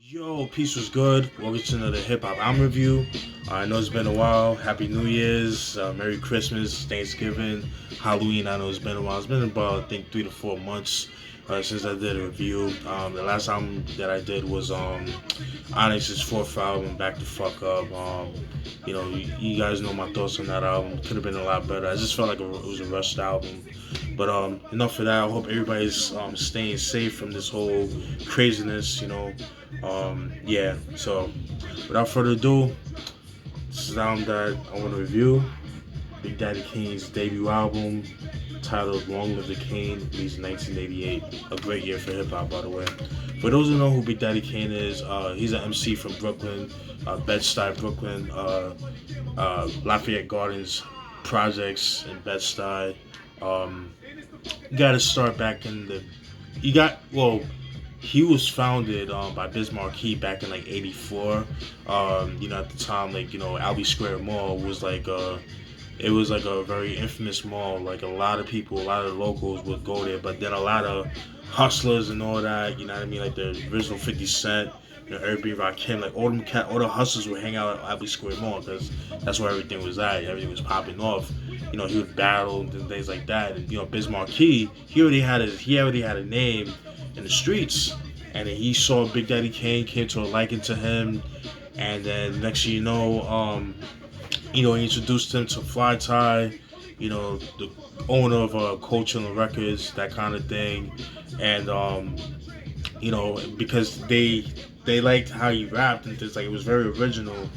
Yo, peace was good. Welcome to the hip hop album review. I know it's been a while. Happy New Year's, Merry Christmas, Thanksgiving, Halloween. I know it's been a while. It's been about I think 3 to 4 months since I did a review. The last album that I did was Onyx's fourth album, Back the Fuck Up. You guys know my thoughts on that album. Could have been a lot better. I just felt like it was a rushed album. But enough of that. I hope everybody's staying safe from this whole craziness. Yeah. So without further ado, this is the album that I want to review. Big Daddy Kane's debut album, titled "Long Live the Kane," released in 1988. A great year for hip hop, by the way. For those who know who Big Daddy Kane is, he's an MC from Brooklyn, Bed-Stuy, Brooklyn, Lafayette Gardens projects in Bed-Stuy. You got to start back in the. He was founded by Biz Markie back in like '84. At the time, Albee Square Mall was it was like a very infamous mall. Like a lot of people, a lot of locals would go there, but then a lot of hustlers and all that. You know what I mean? Like the original 50 Cent, Herbie Rakim, like all the hustlers would hang out at Albee Square Mall because that's where everything was at. Everything was popping off. He would battle and things like that. And Biz Markie, he already had a name in the streets, and then he saw Big Daddy Kane, came to a liking to him, and then next thing you know, he introduced him to Fly Tie, the owner of Coachella Records, that kind of thing, and because they liked how he rapped and things, like it was very original,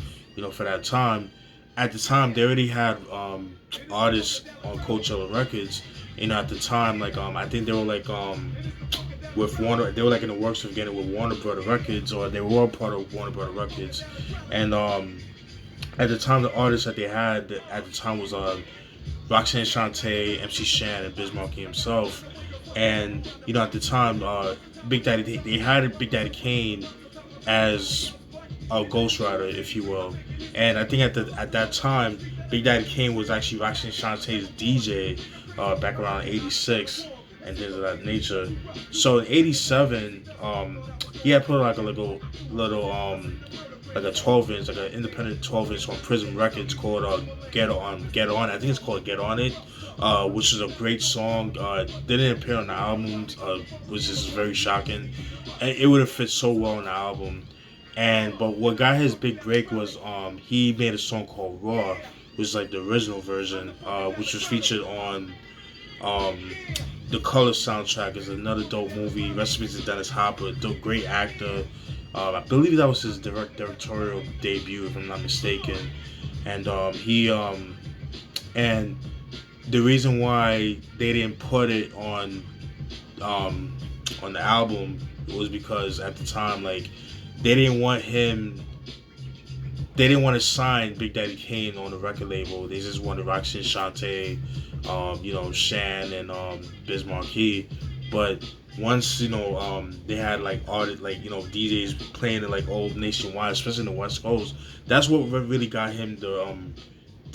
for that time. At the time, they already had artists on Coachella Records. At the time, I think they were with Warner. They were in the works of getting with Warner Brother Records, or they were part of Warner Brother Records. And at the time, the artists that they had at the time was Roxanne Shante, MC Shan, and Biz Markie himself. And at the time, Big Daddy, they had Big Daddy Kane as a ghostwriter, if you will. And I think at that time, Big Daddy Kane was actually Roxanne Shantae's DJ back around '86 and things of that nature. So in '87, he had put like a little like a 12-inch, like an independent 12-inch on Prism Records called Get On. I think it's called Get On It, which is a great song. Didn't appear on the album, which is very shocking. And it would have fit so well on the album. But what got his big break was he made a song called Raw, which is like the original version, which was featured on the Color soundtrack. Is another dope movie. Rest in peace to Dennis Hopper, dope, great actor. I believe that was his directorial debut, if I'm not mistaken. And and the reason why they didn't put it on the album was because at the time, they didn't want to sign Big Daddy Kane on the record label. They just wanted Roxanne Shante, Shan, and Biz Markie. But once they had artists, DJs playing it all nationwide, especially in the West Coast, that's what really got him to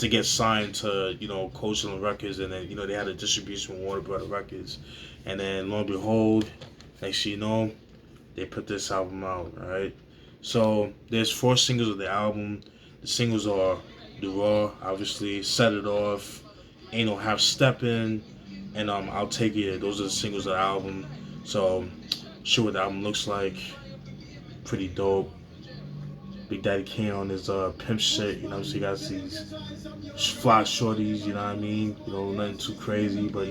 get signed to Coachella Records, and then they had a distribution with Warner Brother Records, and then lo and behold, next thing you know, they put this album out. All right, so there's 4 singles of the album. The singles are The Raw, obviously, Set It Off, Ain't No Half Steppin', and I'll Take It. Those are the singles of the album. So, show what the album looks like. Pretty dope. Big Daddy Kane on his pimp shit, so you got these fly shorties, you know what I mean? Nothing too crazy, but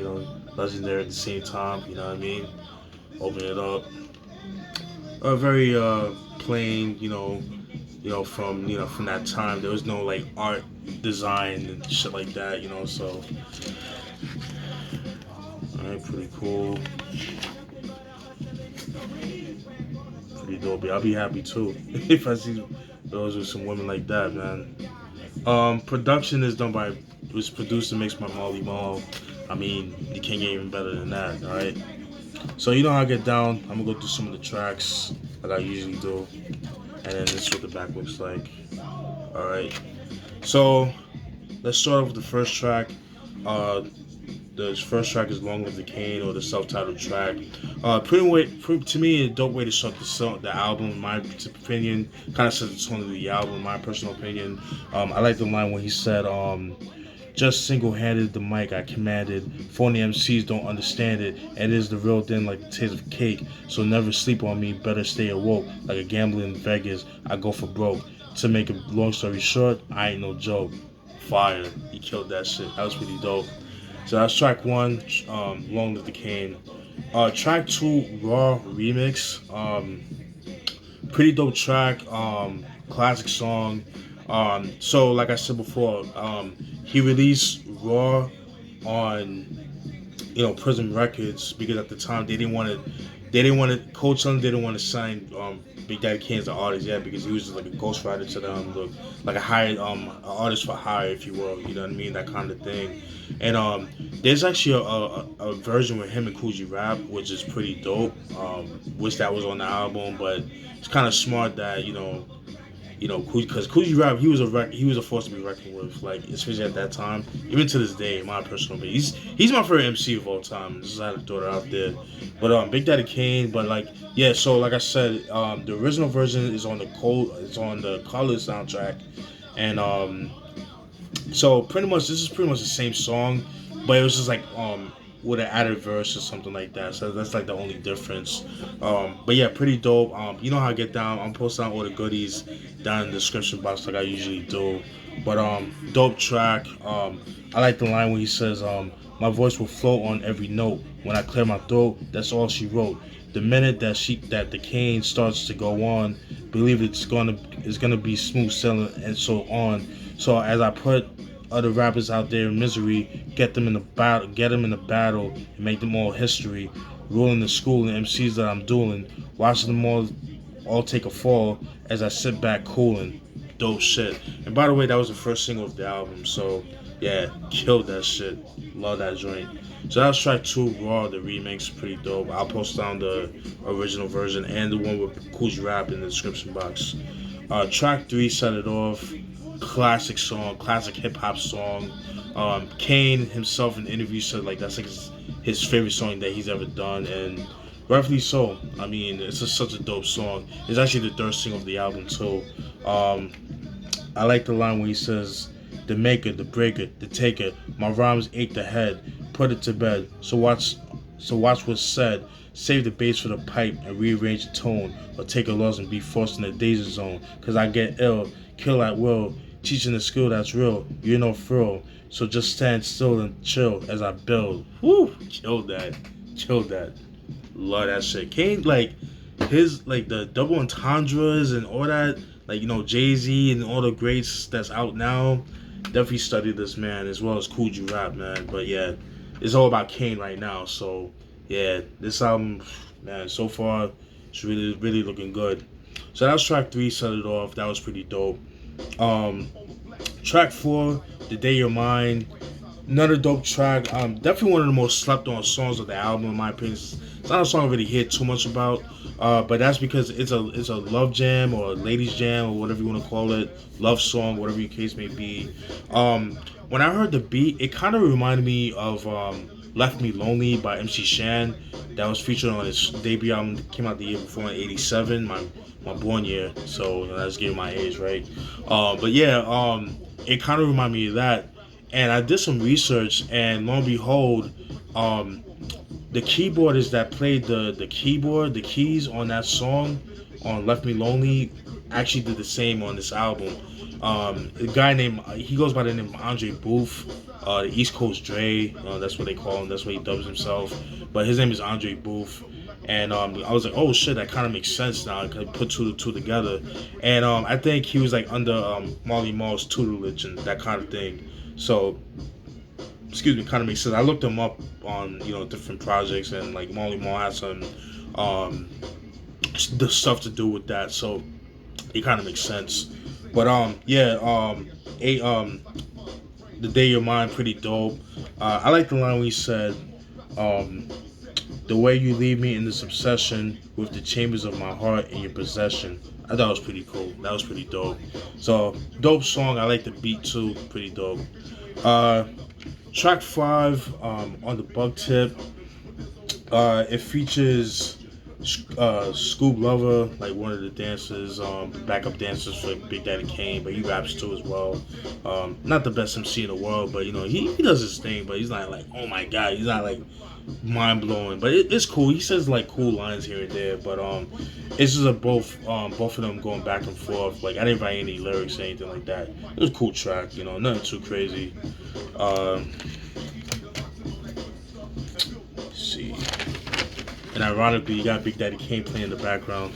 legendary at the same time, you know what I mean? Open it up. Very plain, from that time. There was no art design and shit like that, so alright, pretty cool. Pretty dope. I'll be happy too if I see those with some women like that, man. Production was produced and mixed by Molly Mall. I mean, you can't get even better than that, alright? So how I get down. I'm gonna go through some of the tracks like I usually do, and then this is what the back looks like. Alright. So let's start off with the first track. the first track is "Long Live the Kane" or the self-titled track. To me, a dope way to start the album, in my opinion. Kind of sets the tone of the album, in my personal opinion. I like the line when he said, "Just single-handed the mic, I commanded. Phony MCs don't understand it. It is the real thing, like the taste of cake. So never sleep on me. Better stay awoke. Like a gambler in Vegas, I go for broke. To make a long story short, I ain't no joke." Fire. He killed that shit. That was pretty dope. So that's track one, Long Live the Kane. Track two, Raw Remix. Pretty dope track. Classic song. So like I said before, he released Raw on Prism Records because at the time Coach Sun didn't want to sign Big Daddy Kane as an artist yet because he was just like a ghostwriter to them, like a hired an artist for hire, if you will, you know what I mean, that kind of thing. And there's actually a version with him and Coogee Rap, which is pretty dope. Wish that was on the album, but it's kind of smart that because Coogee Rap, he was a force to be reckoned with, like especially at that time, even to this day, in my personal opinion. He's my favorite MC of all time. Just had to throw it out there. But Big Daddy Kane, but like yeah, so like I said, the original version is on the Color soundtrack, and so this is pretty much the same song, but it was just like with an added verse or something like that. So that's like the only difference. But yeah, pretty dope. You know how I get down. I'm posting out all the goodies down in the description box like I usually do. But dope track. I like the line where he says, "My voice will float on every note. When I clear my throat, that's all she wrote. The minute that the cane starts to go on, believe it's gonna be smooth sailing and so on. So as I put other rappers out there in misery, get them in the battle, and make them all history. Ruling the school and MCs that I'm dueling, watching them all take a fall as I sit back cooling." Dope shit. And by the way, that was the first single of the album, so yeah, killed that shit. Love that joint. So that was track two, Raw, the remix, pretty dope. I'll post down the original version and the one with Coogee Rap in the description box. Track three, Set It Off. Classic song, classic hip hop song. Kane himself in interviews said like that's like his favorite song that he's ever done, and rightfully so. I mean, it's just such a dope song. It's actually the third single of the album too. I like the line where he says, "The maker, the breaker, the taker. My rhymes ache the head. Put it to bed. So watch what's said. Save the bass for the pipe and rearrange the tone, or take a loss and be forced in the danger zone. Cause I get ill, kill at will, teaching the skill that's real. You're no frill, so just stand still and chill as I build." Woo, killed that. Love that shit. Kane, like his like the double entendres and all that, like Jay-Z and all the greats that's out now. Definitely studied this man as well as Coogee Rap, man. But yeah, it's all about Kane right now. So yeah, this album, man, so far it's really looking good. So that was track three, Set It Off. That was pretty dope. Track four, The Day You're Mine. Another dope track. Definitely one of the most slept on songs of the album, in my opinion. It's not a song I really hear too much about, but that's because it's a love jam or a ladies jam or whatever you want to call it, love song, whatever your case may be. When I heard the beat, it kind of reminded me of "Left Me Lonely" by MC Shan, that was featured on his debut album that came out the year before in '87, my born year. So that's giving my age, right? But yeah, it kind of reminded me of that. And I did some research, and lo and behold, the keyboardist that played the keys on that song, on "Left Me Lonely," actually did the same on this album. A guy he goes by the name of Andre Booth, the East Coast Dre, that's what they call him, that's what he dubs himself. But his name is Andre Booth. And I was like, oh shit, that kind of makes sense now. I could put two together. And I think he was like under Marley Marl's tutelage and that kind of thing. So, excuse me, kind of makes sense. I looked him up on different projects, and like Marley Marl had some the stuff to do with that. So it kind of makes sense. But The Day You're Mine, pretty dope. I like the line when he said, "The way you leave me in this obsession with the chambers of my heart in your possession." I thought it was pretty cool. That was pretty dope. So, dope song. I like the beat too. Pretty dope. Uh, Track 5, on the bug tip. It features Scoop Lover, like one of the dancers, backup dancers for Big Daddy Kane, but he raps too as well. Not the best MC in the world, but he does his thing, but he's not like, oh my god, he's not like mind blowing, but it's cool. He says like cool lines here and there, but it's just both of them going back and forth. Like I didn't write any lyrics or anything like that. It was a cool track, nothing too crazy. Let's see. And ironically, you got Big Daddy Kane playing in the background.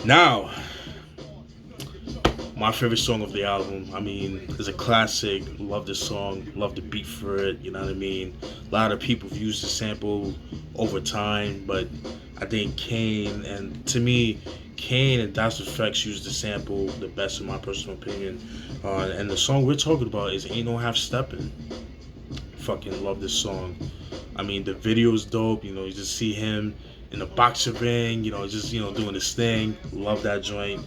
Now, my favorite song of the album. I mean, it's a classic. Love this song. Love the beat for it. You know what I mean? A lot of people have used the sample over time, but I think to me, Kane and Das Effects used the sample the best in my personal opinion. And the song we're talking about is Ain't No Half Steppin'. Fucking love this song. I mean, the video is dope. You just see him in the boxing ring, just, doing his thing. Love that joint.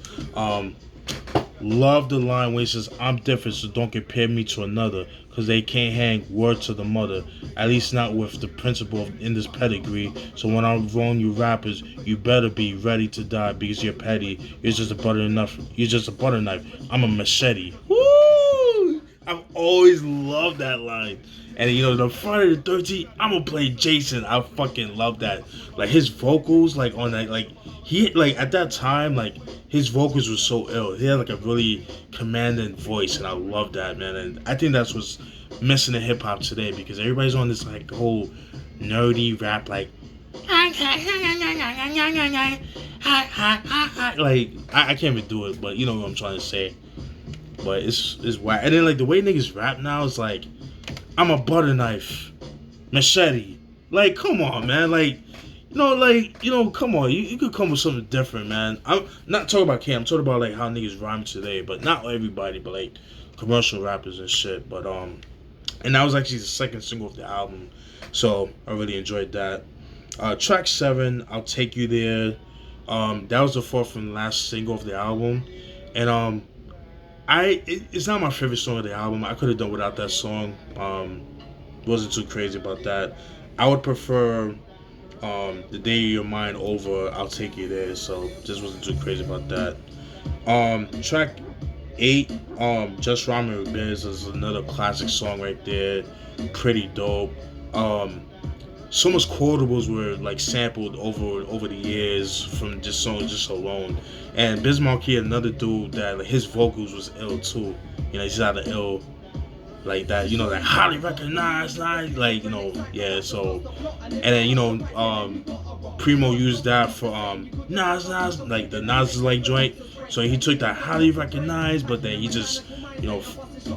Love the line where he says, I'm different, so don't compare me to another, because they can't hang word to the mother. At least not with the principle in this pedigree. So when I wrong you rappers, you better be ready to die because you're petty. You're just a butter knife. I'm a machete. Woo! I've always loved that line. And the Friday the 13th, I'm gonna play Jason. I fucking love that. Like his vocals, like on that, like he, like at that time, like his vocals were so ill. He had like a really commanding voice, and I love that, man. And I think that's what's missing in hip hop today, because everybody's on this like whole nerdy rap, like I can't even do it, but you know what I'm trying to say. But it's whack. And then like the way niggas rap now is like, I'm a butter knife, machete. Like, come on, man. Like, come on. You could come with something different, man. I'm not talking about Cam. I'm talking about like how niggas rhyme today, but not everybody, but like commercial rappers and shit. But and that was actually the second single of the album, so I really enjoyed that. Track 7, I'll Take You There. That was the fourth and last single of the album, and it's not my favorite song of the album. I could have done without that song. Wasn't too crazy about that. I would prefer The Day of Your Mind over I'll Take You There, so just wasn't too crazy about that. Track 8, Just Rhyming with Biz is another classic song right there. Pretty dope. So much quotables were like sampled over the years from just songs just alone. And Biz Markie, another dude that like, his vocals was ill too. He's out of ill like that. That highly recognized like yeah. So and then Primo used that for Nas like the Nas like joint. So he took that highly recognized, but then he just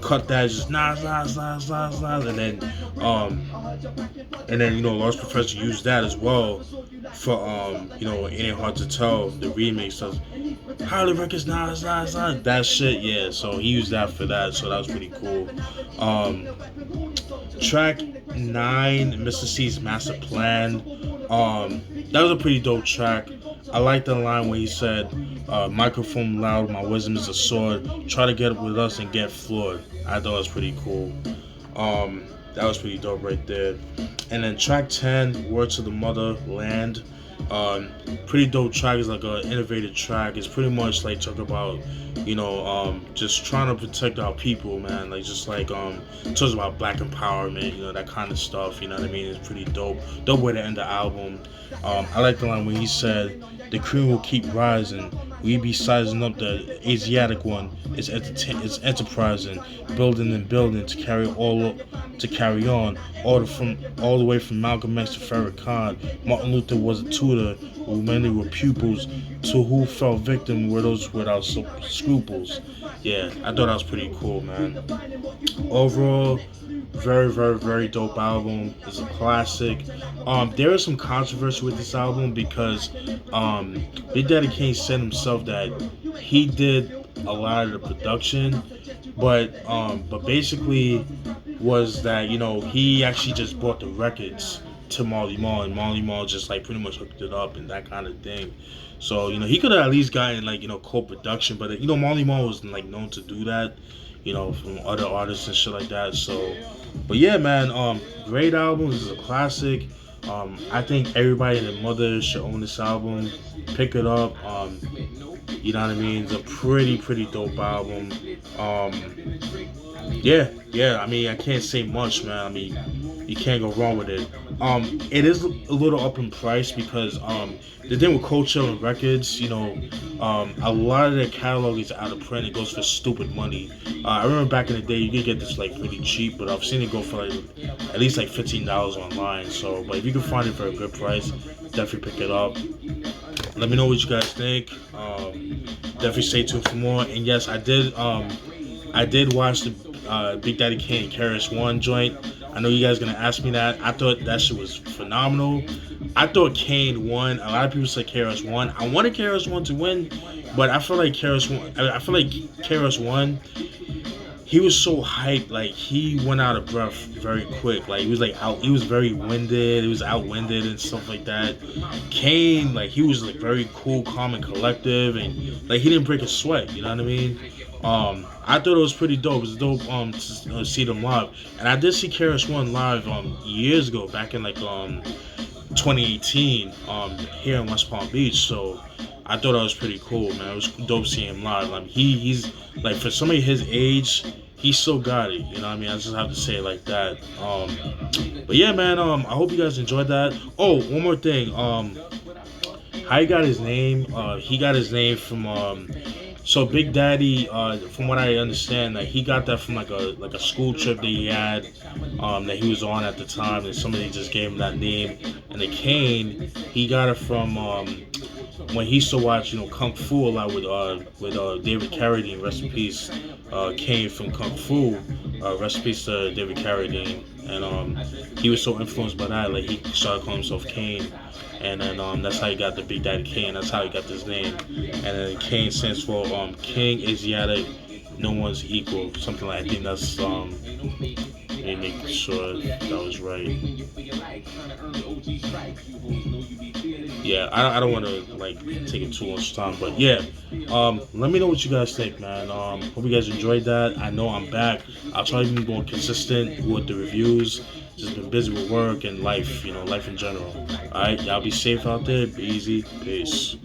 cut that just Nas, and then Lost Professor used that as well for It Ain't Hard to Tell, the remix of highly recognized that shit. Yeah, so he used that for that, so that was pretty cool. Track 9, Mr. C's Master Plan. That was a pretty dope track. I like the line where he said, microphone loud, my wisdom is a sword. Try to get with us and get floored. I thought it was pretty cool. That was pretty dope right there. And then track 10, Word to the Motherland. Pretty dope track. It's like an innovative track. It's pretty much like talk about just trying to protect our people, man. Like just like talks about black empowerment, that kind of stuff. You know what I mean? It's pretty dope way to end the album. I like the line when he said, the cream will keep rising. We be sizing up the Asiatic one. It's enterprising, building and building to carry on all the way from Malcolm X to Farrakhan. Martin Luther was a tutor, who many were pupils, to who fell victim were those without scruples. Yeah, I thought that was pretty cool, man. Overall, very, very, very dope album. It's a classic. There is some controversy with this album because Big Daddy Kane said himself that he did a lot of the production, but basically was that he actually just bought the records to Marley Marl, and Marley Marl just like pretty much hooked it up and that kind of thing. So he could have at least gotten like co-production, but Marley Marl was like known to do that. from other artists and shit like that. So, but yeah, man, great album. This is a classic. I think everybody and their mother should own this album. Pick it up. You know what I mean? It's a pretty dope album. Yeah. I mean, I can't say much, man. I mean, you can't go wrong with it. It is a little up in price because the thing with Coachella Records, a lot of their catalog is out of print. It goes for stupid money. I remember back in the day, you could get this like really cheap, but I've seen it go for like at least like $15 online. So, but if you can find it for a good price, definitely pick it up. Let me know what you guys think. Definitely stay tuned for more. And yes, I did watch the Big Daddy Kane KRS-One joint. I know you guys gonna ask me that. I thought that shit was phenomenal. I thought Kane won. A lot of people said KRS-One. I wanted KRS-One to win, but I feel like KRS-One. He was so hyped. Like he went out of breath very quick. Like he was like out. He was very winded. He was outwinded and stuff like that. Kane, like he was like very cool, calm, and collective, and like he didn't break a sweat. You know what I mean? I thought it was pretty dope. It was dope to see them live, and I did see KRS-One live years ago, back in like 2018 here in West Palm Beach. So I thought that was pretty cool, man. It was dope seeing him live. Like he's like, for somebody his age, he still got it. You know what I mean? I just have to say it like that. But yeah, man. I hope you guys enjoyed that. Oh, one more thing. How he got his name? He got his name from So Big Daddy, from what I understand, that he got that from like a school trip that he had, that he was on at the time, and somebody just gave him that name. And the Kane, he got it from when he used to watch Kung Fu a lot with David Carradine, rest in peace. Kane from Kung Fu, rest in peace to David Carradine, and he was so influenced by that, like he started calling himself Kane. And then that's how he got the Big Daddy Kane. That's how he got his name. And then Kane stands for King Asiatic, No One's Equal. Something like, I think that's let me make sure that was right. Yeah, I don't want to like take it too much time, but yeah, let me know what you guys think, man. Hope you guys enjoyed that. I know I'm back. I'll try to be more consistent with the reviews. Just been busy with work and life, life in general. All right, y'all be safe out there. Be easy. Peace.